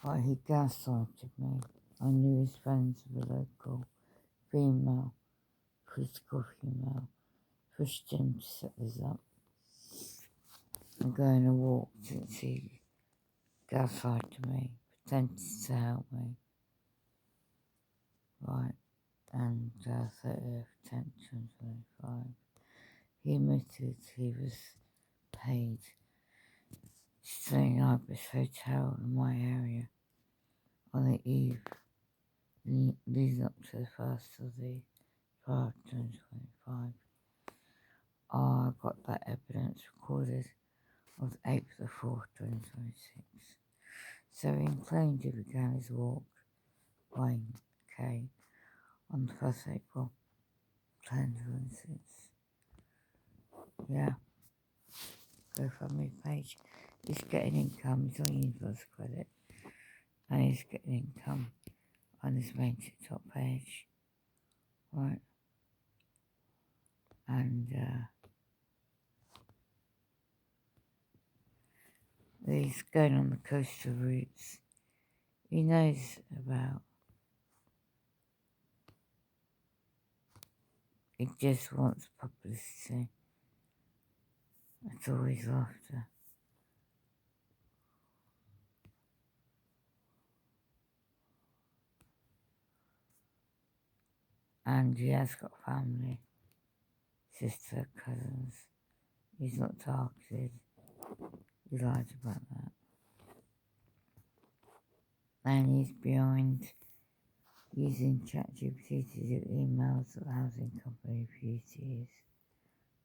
But he gaslighted me. I knew his friends were local, female, critical female, pushed him to set this up. I'm going to walk since he gaslighted me, pretended to help me. Right, and 30th, 10th, 2025. He admitted he was paid to stay in Ibis Hotel in my area on the eve leading up to the 1st of the 12th, 2025. I got that evidence recorded on the 8th of the 4th, 2026. So he claimed he began his walk, Wayne K, on the 1st of April, 2026. Yeah, GoFundMe page. He's getting income, he's on Universal Credit, and he's getting income on his main TikTok page. Right. And he's going on the coastal routes. He knows about. He just wants publicity. That's all he's after. And he has got family, sister, cousins. He's not targeted. He lied about that. And he's behind using ChatGPT to do emails of the housing company for years.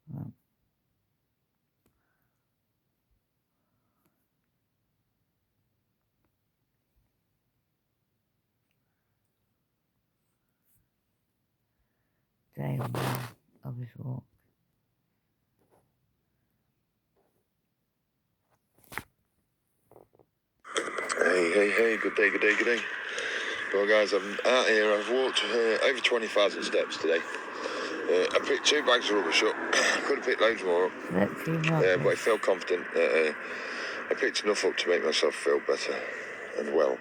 Well, day one of his walk. Hey, good day. Well, guys, I'm out here. I've walked over 20,000 steps today. I picked 2 bags of rubbish up. Could have picked loads more up. But I felt confident. I picked enough up to make myself feel better and well.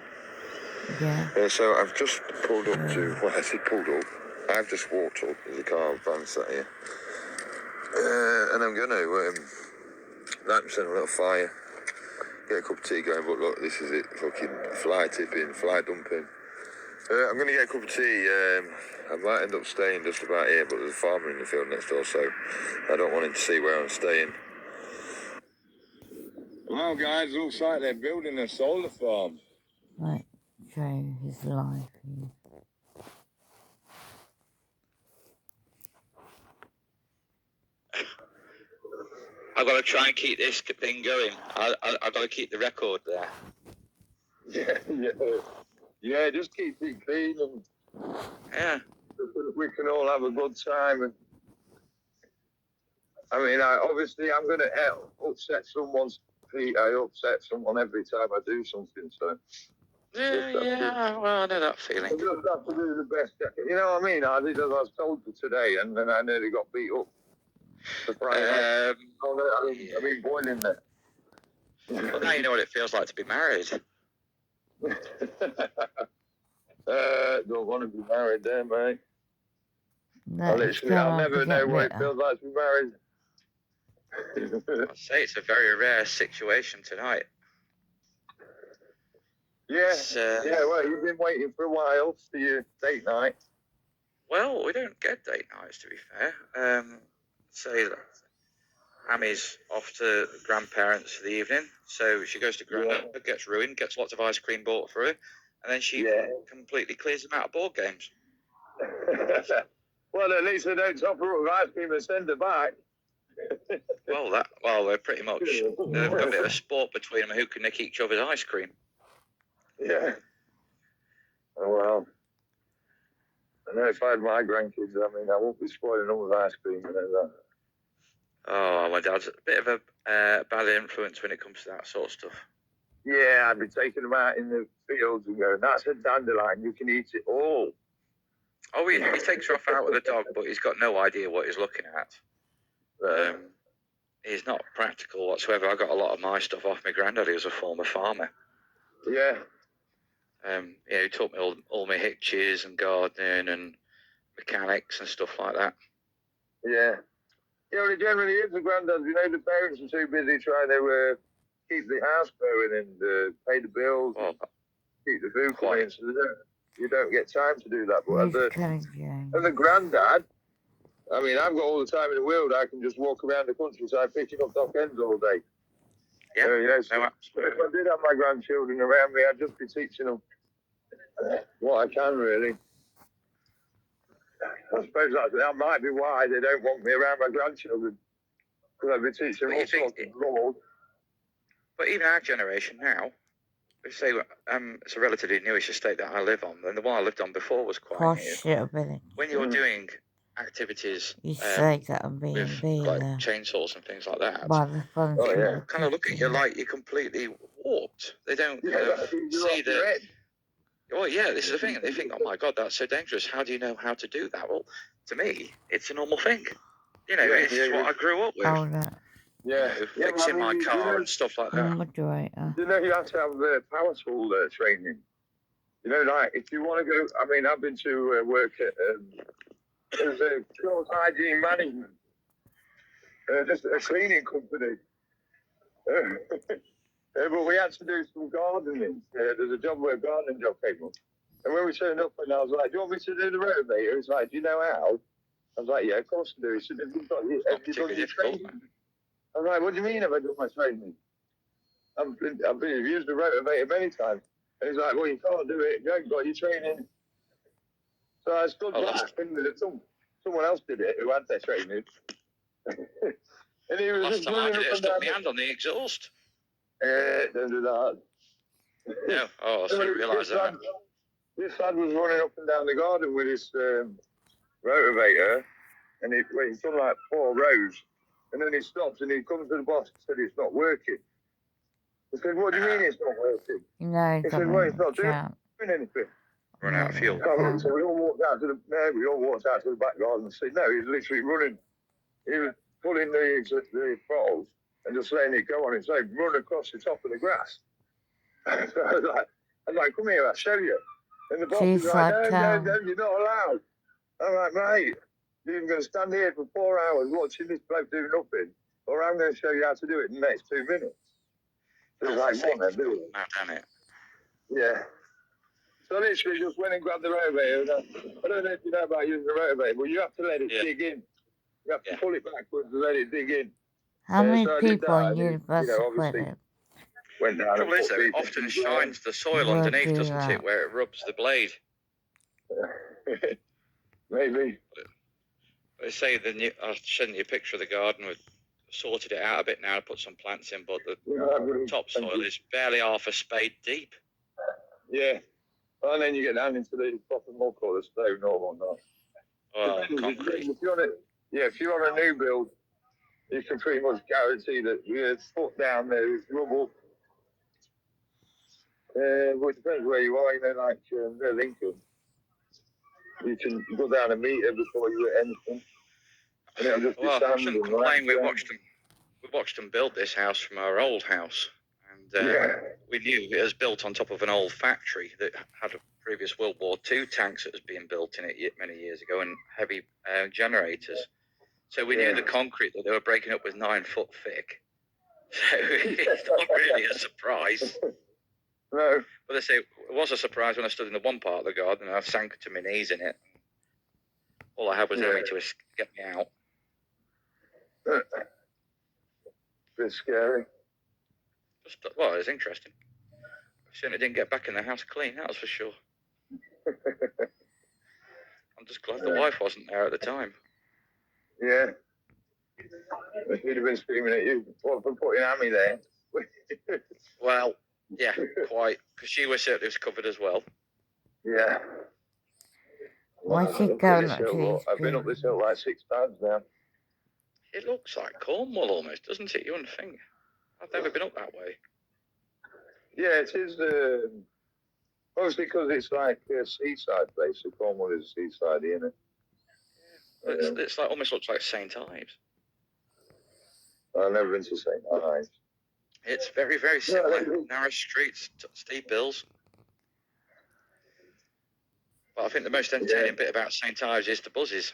Yeah. So I've just pulled up to, well, I say pulled up. I've just walked up. There's a car van sat here. And I'm going to light myself a little fire. Get a cup of tea going, but look, this is it. Fucking fly tipping, fly dumping. I'm going to get a cup of tea. I might end up staying just about here, but there's a farmer in the field next door, so I don't want him to see where I'm staying. Well, guys, looks like they're building a solar farm. Right, show his life. I've got to try and keep this thing going. I've got to keep the record there. Yeah, just keep it clean and yeah, we can all have a good time. And I mean, obviously I'm going to upset someone's feet. I upset someone every time I do something, so... Yeah, well, I know that feeling. I just have to do the best. You know what I mean? I did as I was told you today, and then I nearly got beat up. I've been boiling there. Well, now you know what it feels like to be married. Don't want to be married there, mate. No, I'll never know what it feels like to be married. I'd say it's a very rare situation tonight. Yeah, well, you've been waiting for a while for your date night. Well, we don't get date nights, to be fair. Say that Ammy's off to grandparents for the evening, so she goes to grandma, gets ruined, gets lots of ice cream bought for her, and then she completely clears them out of board games. Well, at least they don't top her up with ice cream and send her back. Well, they're pretty much, they've got a bit of a sport between them who can nick each other's ice cream. Yeah. Oh, well. I know if I had my grandkids, I mean, I won't be spoiling them with ice cream and that. Oh, my dad's a bit of a bad influence when it comes to that sort of stuff. Yeah, I'd be taking them out in the fields and going, that's a dandelion, you can eat it all. Oh, he takes her off out with a dog, but he's got no idea what he's looking at. He's not practical whatsoever. I got a lot of my stuff off my granddad. He was a former farmer. Yeah. He taught me all my hitches and gardening and mechanics and stuff like that. Yeah. Yeah, well, it generally is the granddads. The parents are too busy trying to keep the house going and pay the bills, and keep the food coming, so you don't get time to do that. But as a granddad, I mean, I've got all the time in the world. I can just walk around the countryside picking up dock ends all day. Yeah, so if I did have my grandchildren around me, I'd just be teaching them what I can, really. I suppose that might be why they don't want me around my grandchildren, because I'd be teaching them all sorts of laws. But even our generation now, we say it's a relatively newish estate that I live on, and the one I lived on before was quite new. When you're doing activities with chainsaws and things like that, people kind of look at you like you're completely warped. They don't kind of see that. Well, yeah, this is the thing. They think, oh my God, that's so dangerous. How do you know how to do that? Well, to me, it's a normal thing. It's what I grew up with. Fixing my car and stuff like that. You have to have power tool training. Like if you want to go, I mean, I've been to work at as a close hygiene management, just a cleaning company. But we had to do some gardening. There's a gardening job came up. And when we turned up, and I was like, do you want me to do the rotavator? He's like, do you know how? I was like, yeah, of course I do. He said, have you done your training? I was like, what do you mean have I done my training? I've used the rotavator many times. And he's like, well, you can't do it. You haven't got your training. So I stood back, and someone else did it who had their training. And he was last time I did it, I stuck my hand on the exhaust. Don't do that. No, I didn't realise that. This lad was running up and down the garden with his rotavator, and he'd done like 4 rows, and then he stopped and he comes to the boss and said it's not working. He said, what do you mean it's not working? He said, well, it's not doing anything. Run out of fuel. So we all walked out to the back garden and said, no, he's literally running. He was pulling the throttles and just letting it go on its own, run across the top of the grass. So I was like, come here, I'll show you. And the boss was like, no, you're not allowed. I'm like, mate, you're going to stand here for 4 hours watching this bloke do nothing, or I'm going to show you how to do it in the next 2 minutes. So it's like, what then, do it? Damn it. Yeah. So literally just went and grabbed the rotavator. I don't know if you know about using the rotavator, but you have to let it dig in. You have to pull it backwards and let it dig in. How many people in university went down. The trouble is, though, it often shines the soil underneath, doesn't it, where it rubs the blade. Maybe. They say I'll send you a picture of the garden. We've sorted it out a bit now, put some plants in, but the topsoil is barely half a spade deep. Yeah. Well, and then you get down into the proper muck or the stone or whatnot. Well, concrete. If you're on a new build, you can pretty much guarantee that your foot down there is rubble. Well, it depends where you are, like near Lincoln. You can go down a metre before you hit anything. I shouldn't complain. We watched them build this house from our old house. And we knew it was built on top of an old factory that had a previous World War II tanks that was being built in it many years ago, and heavy generators. So we knew the concrete that they were breaking up was 9 foot thick. So it's not really a surprise. No. But they say it was a surprise when I stood in the one part of the garden and I sank to my knees in it. All I had was Emmy to get me out. Bit scary. It was interesting. I certainly didn't get back in the house clean, that was for sure. I'm just glad the wife wasn't there at the time. Yeah. She'd have been screaming at you for putting Amy there. Well, yeah, quite. Because she was certainly covered as well. Yeah. What's it going I've been up this hill like 6 times now. It looks like Cornwall almost, doesn't it? You wouldn't think. I've never been up that way. Yeah, it is. Obviously, because it's like a seaside place. So Cornwall is a seaside, isn't it? It's like almost looks like St. Ives. I've never been to St. Ives. It's very, very similar. Narrow streets, steep hills. But I think the most entertaining bit about St Ives is the buzzes.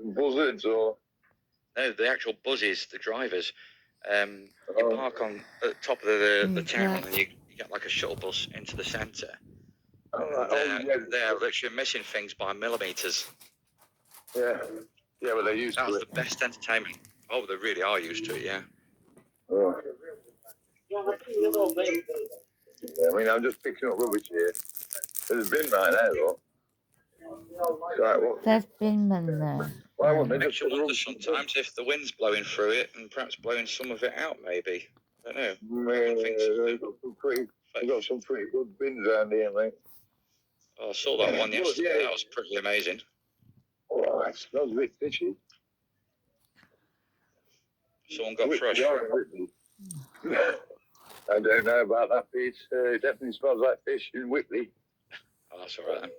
Buzzards or? No, the actual buzzes, the drivers. You park on at the top of the town and you get like a shuttle bus into the centre. They're literally missing things by millimetres. Yeah. Yeah, but they're used to it. That's the best entertainment. Oh, they really are used to it, yeah. Oh. Yeah, I mean, I'm just picking up rubbish here. There's a bin right there, though. Right, what? There's bin men there. Why wouldn't they Makes just you put wonder rubbish sometimes if the wind's blowing through it and perhaps blowing some of it out, maybe. I don't know. They've got some pretty good bins around here, mate. Oh, I saw that one yesterday. Yeah. That was pretty amazing. Oh, it smells a bit fishy. Someone got fresh. I don't know about that fish. It definitely smells like fish in Whitley. Oh, that's all right then.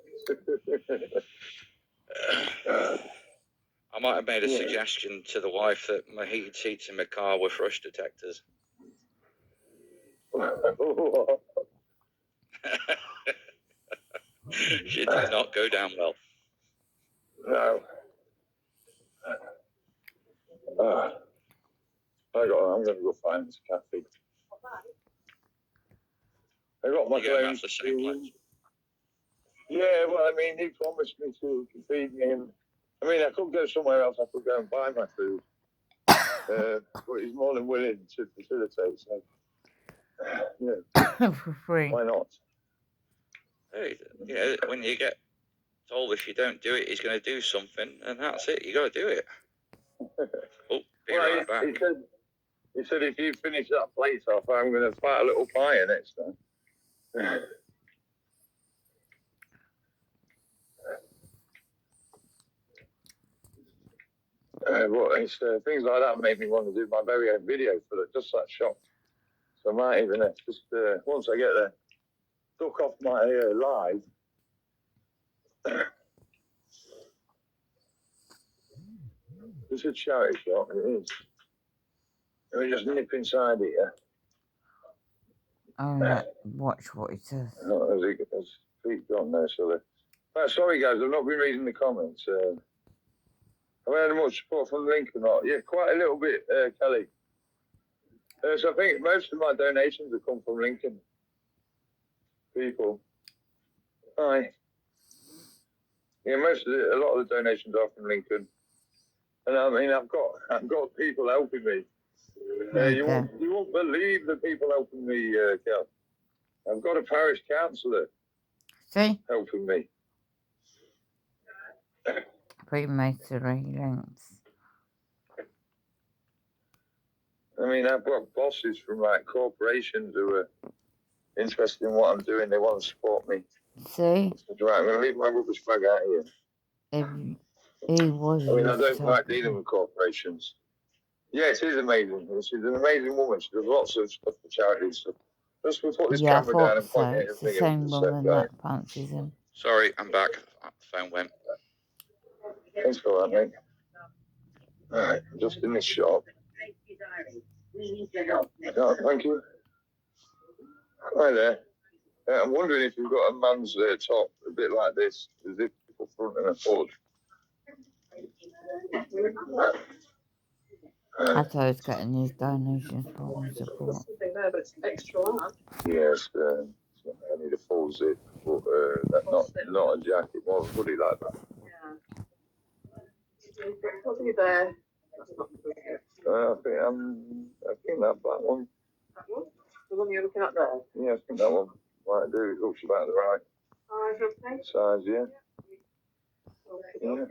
I might have made a suggestion to the wife that my heated seats in my car were thrush detectors. She did not go down well. No. I'm going to go find this cafe. I got my clothes. The same place. Yeah, well, I mean, he promised me to feed me. I mean, I could go somewhere else. I could go and buy my food. But he's more than willing to facilitate. So, yeah. For free. Why not? Hey, you know, when you get told if you don't do it, he's going to do something, and that's it. You got to do it. Oh, be right back. He said, if you finish that plate off, I'm going to fight a little fire next time. But it's, things like that make me want to do my very own video for just that shop. So I might even just once I get there, duck off my live. It's a charity shop, it is. Let me just nip inside here. Oh, yeah. Watch what it says. No, as feet gone now, silly. Sorry, guys, I've not been reading the comments. Have I had much support from Lincoln? Yeah, quite a little bit, Kelly. So I think most of my donations have come from Lincoln people. Hi. Yeah, a lot of the donations are from Lincoln, and I mean I've got people helping me. You won't believe the people helping me, Kel. I've got a parish councillor helping me. Freemasonry links. I mean, I've got bosses from like corporations who are interested in what I'm doing. They want to support me. See? Right, I'm going to leave my rubbish bag out here. He was. I mean, I don't like dealing with corporations. Yeah, it is amazing. She's an amazing woman. She does lots of stuff for charity and stuff. Just we'll put this camera down and point it at the same woman that punches him. Sorry, I'm back. The phone went. Thanks for that, mate. Alright, just in this shop. Oh, thank you. Hi there. I'm wondering if you've got a man's top a bit like this, as if people front and a hood. I thought I was getting these donations for support. Yes, I need a full zip, but not a jacket, more of a hoodie like that. What's there? I think that black one. That one? The one you're looking at there? Yeah, I think that one might do. It looks about the right size, yeah. Yeah.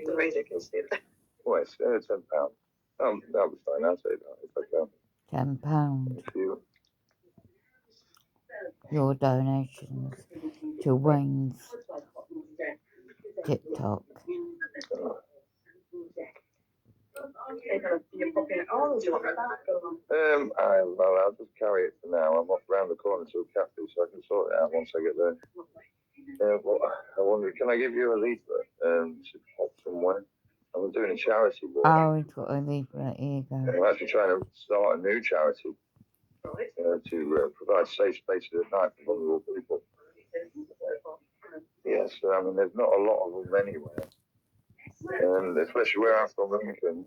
The radio can see it. Well, it's £10. That'll be fine. I'll take that if I can. £10. Your donations to Wayne's TikTok. I'll just carry it for now. I'm off round the corner to a cafe, so I can sort it out once I get there. Well, I wonder, can I give you a leaflet to pop somewhere? I'm doing a charity work. Oh, we've got a leaflet. Here you go. I'm actually trying to start a new charity. to provide safe spaces at night for vulnerable people. Yes, I mean, there's not a lot of them anywhere. And especially where I'm from, Lincoln,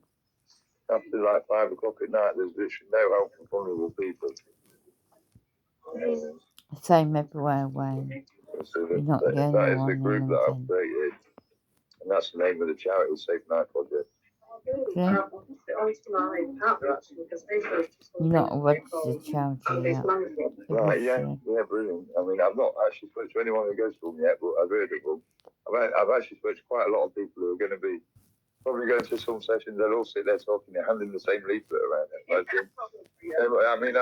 after like 5 o'clock at night, there's literally no help for vulnerable people. Same everywhere, Wayne. So You're not the that only is the one group in that I've Lincoln. created. And that's the name of the charity, Safe Night Project. See? You're not a registered charity yet. Right, yeah, Officially. yeah, brilliant. I mean, I've not actually spoken to anyone who goes to them yet, but I've heard of them. I've actually spoken to quite a lot of people who are going to be probably going to some sessions. They'll all sit there talking, they're handing the same leaflet around. I mean,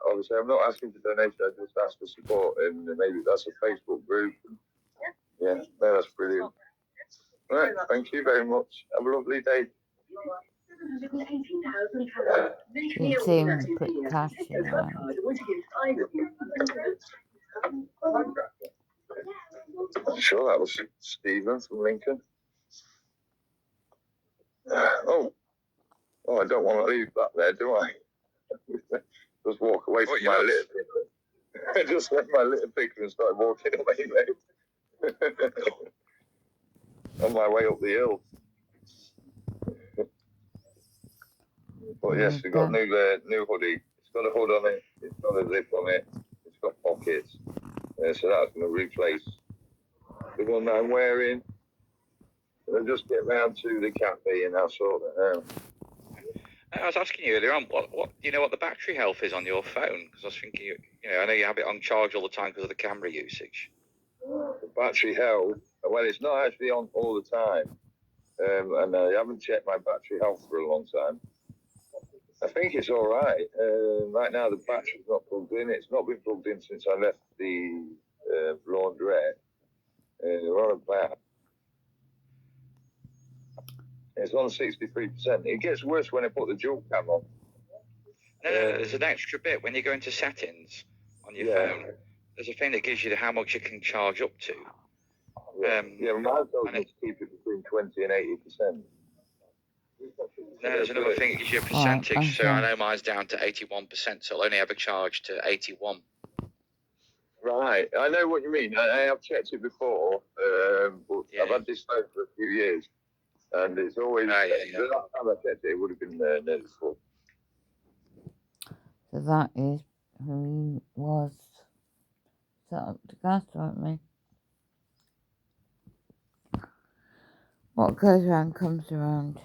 obviously, I'm not asking for donations, I just ask for support, and maybe that's a Facebook group. Yeah, no, that's brilliant. Right, thank you very much. Have a lovely day. Didn't see him put cash in there. I'm sure that was Stephen from Lincoln. Oh, I don't want to leave that there, do I? Just walk away from my little picker. I just left my little picker and started walking away, mate. On my way up the hill. But yes, we've got new hoodie. It's got a hood on it. It's got a zip on it. It's got pockets. So that's going to replace the one that I'm wearing. I'll just get round to the cafe and I'll sort it out. I was asking you earlier on, what do you know what the battery health is on your phone? Because I was thinking, I know you have it on charge all the time because of the camera usage. The battery health, well, it's not actually on all the time. And I haven't checked my battery health for a long time. I think it's all right. Right now, the battery's not plugged in. It's not been plugged in since I left the laundrette. We're on about. It's on 63%. It gets worse when I put the dual cam on. No, there's an extra bit when you go into settings on your phone. There's a thing that gives you how much you can charge up to. Mine tells me to keep it between 20 and 80%. No, there's another thing that gives you a percentage. So I know mine's down to 81%, so I'll only ever charge to 81. Right, I know what you mean. I have checked it before, but I've had this phone for a few years, and it's always. The last time I checked it, it would have been nearly full. So that is who was set up to gaslight me. What goes around comes around.